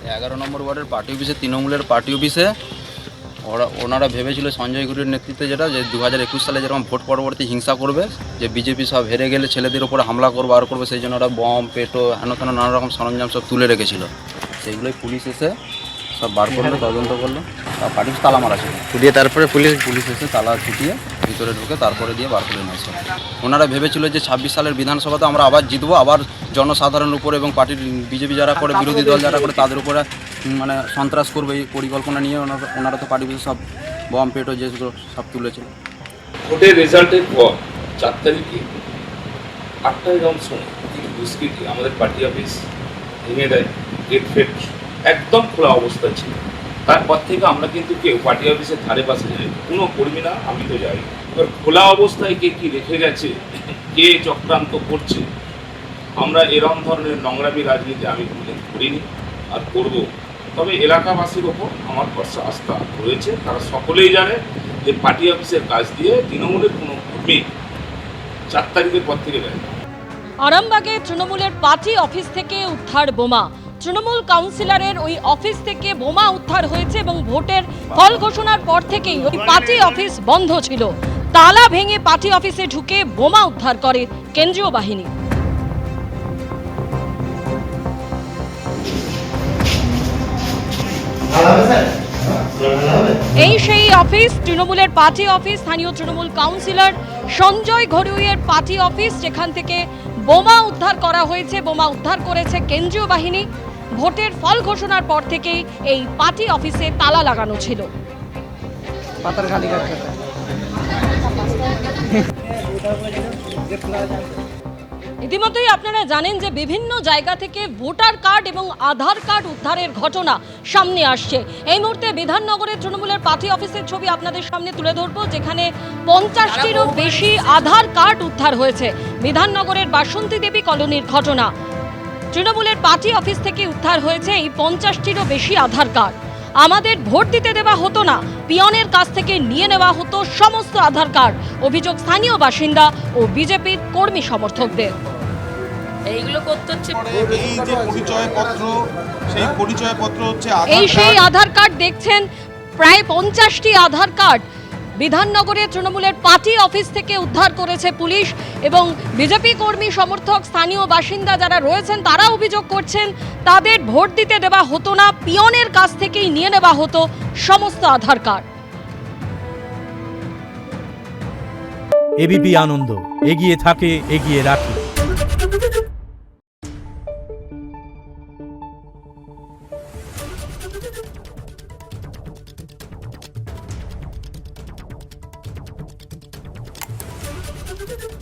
11 নম্বর ওয়ার্ডের পার্টি অফিসে, তৃণমূলের পার্টি অফিসে ওনারা ভেবেছিল সঞ্জয় গুরুর নেতৃত্বে যেটা, যে 2021 সালে যেরকম ভোট পরবর্তী হিংসা করবে, যে বিজেপি সব হেরে গেলে ছেলেদের উপরে হামলা করবে আর করবে, সেই জন্য ওরা বম, পেটো, হেন তেন নানা রকম সরঞ্জাম সব তুলে রেখেছিল। সেইগুলোই পুলিশ এসে সব বার করলো, তদন্ত করলো। পার্টি অফিস তালা মারা ছিল দিয়ে, তারপরে পুলিশ এসে তালা ছুটিয়ে ভিতরে ঢুকে তারপরে দিয়ে বার করে নিয়েছে। ওনারা ভেবেছিল যে 26 সালের বিধানসভাতে আমরা আবার জিতবো, আবার জনসাধারণের উপরে এবং পার্টির বিজেপি যারা করে, বিরোধী দল যারা করে, তাদের উপরে মানে সন্ত্রাস করবে এই পরিকল্পনা নিয়ে ওনারা তো পার্টি অফিসে সব বম, পেটো যেগুলো সব তুলেছিল। ভোটের রেজাল্টের পর 4 তারিখে 8টায় গ্রাম সময় দুষ্কৃতী আমাদের পার্টি অফিস ভেঙে দেয়, গেট ফেট একদম খোলা অবস্থা ছিল। তারপর থেকে আমরা কিন্তু কেউ পার্টি অফিসের ধারে পাশে যাই, কোনো কর্মী না, আমি তো যাই। এবার খোলা অবস্থায় কে কী রেখে গেছে, কে চক্রান্ত করছে, আমরা এরকম ধরনের নোংরামি রাজনীতি আমি কোনোদিন করিনি আর করব। তবে এলাকাবাসীর ওপর আমার ভরসা আস্থা রয়েছে, তারা সকলেই জানে যে পার্টি অফিসের কাজ দিয়ে তৃণমূলের কোনো কর্মী 4 তারিখের পর থেকে দেয়। আরামবাগে তৃণমূলের পার্টি অফিস থেকে উদ্ধার বোমা। তৃণমূল কাউন্সিলরের ওই অফিস থেকে বোমা উদ্ধার হয়েছে এবং ভোটের ফল ঘোষণার পর থেকেই ওই পার্টি অফিস বন্ধ ছিল। তালা ভেঙে পার্টি অফিসে ঢুকে বোমা উদ্ধার করে কেন্দ্রীয় বাহিনী। এই সেই অফিস, তৃণমূলের পার্টি অফিস, স্থানীয় তৃণমূল কাউন্সিলর সঞ্জয় ঘড়ুইয়ের পার্টি অফিস, যেখান থেকে বোমা উদ্ধার করা হয়েছে। বোমা উদ্ধার করেছে কেন্দ্রীয় বাহিনী। ভোটের ফল ঘোষণার পর থেকেই এই পার্টি অফিসে তালা লাগানো ছিল। ইতিমধ্যেই আপনারা জানেন যে বিভিন্ন জায়গা থেকে ভোটার কার্ড এবং আধার কার্ড উদ্ধারের ঘটনা সামনে আসছে। এই মুহূর্তে বিধাননগরের তৃণমূলের পার্টি অফিসের ছবি আপনাদের সামনে তুলে ধরবো, যেখানে 50টিরও বেশি আধার কার্ড উদ্ধার হয়েছে। বিধাননগরের বাসন্তী দেবী কলোনির ঘটনা। তৃণমূলের পার্টি অফিস থেকে উদ্ধার হয়েছে এই 50টিরও বেশি আধার কার্ড। আমাদের ভোট দিতে দেওয়া হতো না, পিয়নের কাছ থেকে নিয়ে নেওয়া হতো সমস্ত আধার কার্ড। অভিযোগ স্থানীয় বাসিন্দা ও বিজেপির কর্মী সমর্থকদের। এইগুলো করতে হচ্ছে, এই যে পরিচয়পত্র, সেই পরিচয়পত্র হচ্ছে এই সেই আধার কার্ড দেখছেন, প্রায় 50টি আধার কার্ড বিধাননগরের তৃণমূলের পার্টি অফিস থেকে উদ্ধার করেছে পুলিশ। এবং বিজেপি কর্মী সমর্থক, স্থানীয় বাসিন্দা যারা রয়েছেন, তারা অভিযোগ করছেন তাদের ভোট দিতে দেওয়া হতো না, পিয়নের কাছ থেকেই নিয়ে নেওয়া হতো সমস্ত আধার কার্ড। এবিপি আনন্দ, এগিয়ে থাকে, এগিয়ে রাখে। Thank you.